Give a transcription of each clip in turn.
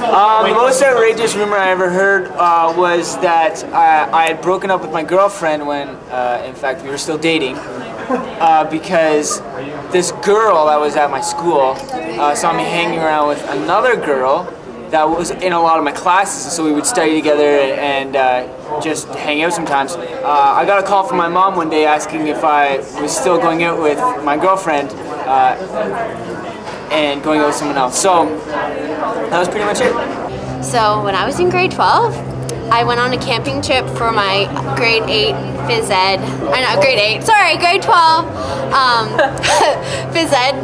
The most outrageous rumor I ever heard was that I had broken up with my girlfriend when, in fact, we were still dating, because this girl that was at my school saw me hanging around with another girl that was in a lot of my classes, so we would study together and just hang out sometimes. I got a call from my mom one day asking if I was still going out with my girlfriend and going out with someone else. So that was pretty much it. So when I was in grade 12, I went on a camping trip for my grade 8 phys ed, grade 12 phys ed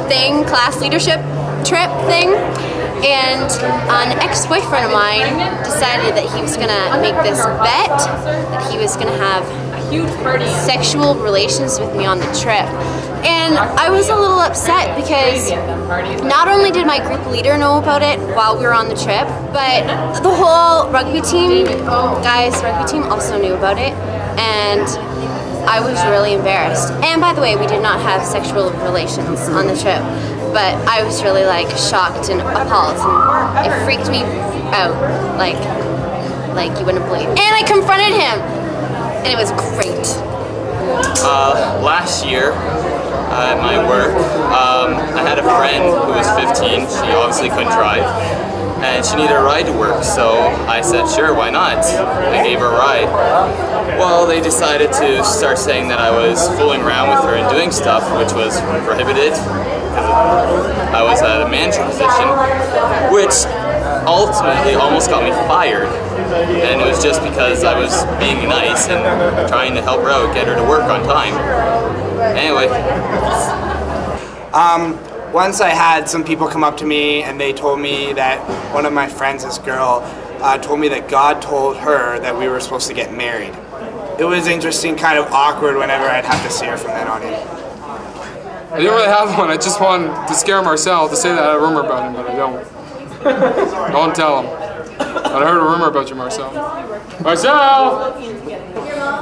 thing, class leadership trip thing. And an ex-boyfriend of mine decided that he was gonna make this bet that he was gonna have sexual relations with me on the trip. And I was a little upset because not only did my group leader know about it while we were on the trip, but the whole rugby team, rugby team also knew about it, and I was really embarrassed. And by the way, we did not have sexual relations on the trip, but I was really like shocked and appalled, and it freaked me out like you wouldn't believe. And I confronted him, and it was great. Last year at my work, I had a friend who was 15. She obviously couldn't drive, and she needed a ride to work, so I said, sure, why not? I gave her a ride. Well, they decided to start saying that I was fooling around with her and doing stuff which was prohibited, because I was at a manager position, which ultimately almost got me fired. And it was just because I was being nice and trying to help her out, get her to work on time. Anyway. Once I had some people come up to me and they told me that one of my friends, this girl, told me that God told her that we were supposed to get married. It was interesting, kind of awkward whenever I'd have to see her from then on in. I didn't really have one. I just wanted to scare Marcel to say that I had a rumor about him, but I don't. Don't tell him. But I heard a rumor about you, Marcel. Marcel!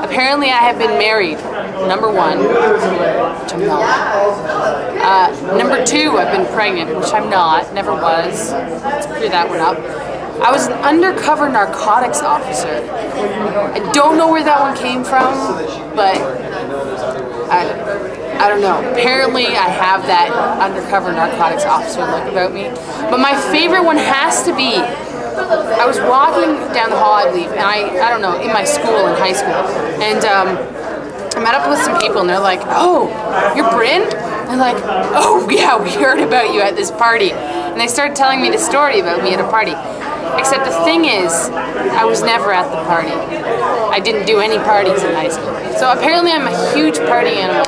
Apparently I have been married, number 1, which I'm not. Number 2, I've been pregnant, which I'm not, never was. Let's clear that one up. I was an undercover narcotics officer. I don't know where that one came from, but I don't know. Apparently I have that undercover narcotics officer look about me. But my favorite one has to be, I was walking down the hall, I believe, and I don't know, in my school, in high school, and I met up with some people, and they're like, oh, you're Bryn? I'm like, oh yeah, we heard about you at this party. And they started telling me the story about me at a party. Except the thing is, I was never at the party. I didn't do any parties in high school. So apparently I'm a huge party animal.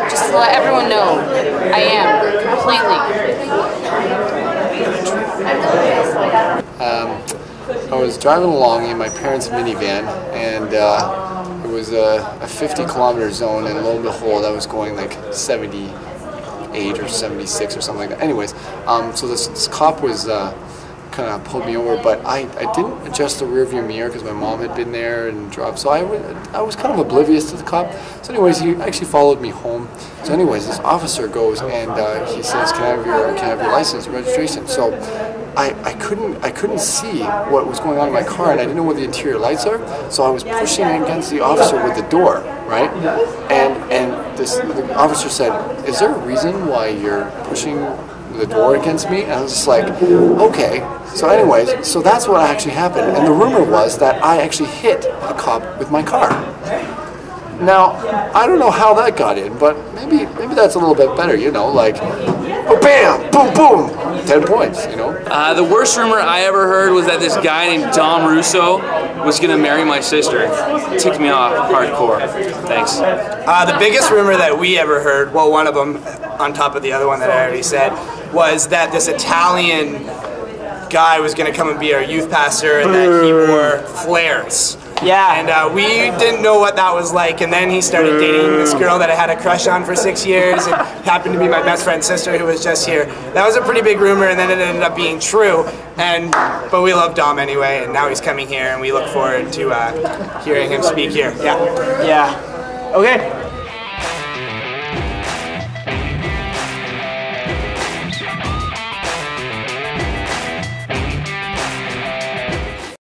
Just to let everyone know, I am, completely. I was driving along in my parents' minivan, and it was a 50-kilometer zone, and lo and behold, I was going like 78 or 76 or something like that. Anyways, so this cop was kind of pulled me over, but I didn't adjust the rear view mirror because my mom had been there and drove, so I was kind of oblivious to the cop. So anyways, he actually followed me home. So anyways, this officer goes and he says, can I have your license, your registration? So I couldn't see what was going on in my car, and I didn't know where the interior lights are, so I was pushing against the officer with the door, right? And the officer said, is there a reason why you're pushing the door against me? And I was just like, okay. So anyways, so that's what actually happened. And the rumor was that I actually hit a cop with my car. Now, I don't know how that got in, but maybe that's a little bit better, you know, like, oh, bam, boom, boom, 10 points, you know? The worst rumor I ever heard was that this guy named Dom Russo was going to marry my sister. It ticked me off hardcore. Thanks. The biggest rumor that we ever heard, well, one of them on top of the other one that I already said, was that this Italian guy was going to come and be our youth pastor and that he wore flares. Yeah. And we didn't know what that was like, and then he started dating this girl that I had a crush on for 6 years, and happened to be my best friend's sister who was just here. That was a pretty big rumor, and then it ended up being true. But we love Dom anyway, and now he's coming here, and we look forward to hearing him speak here. Yeah. Yeah. Okay.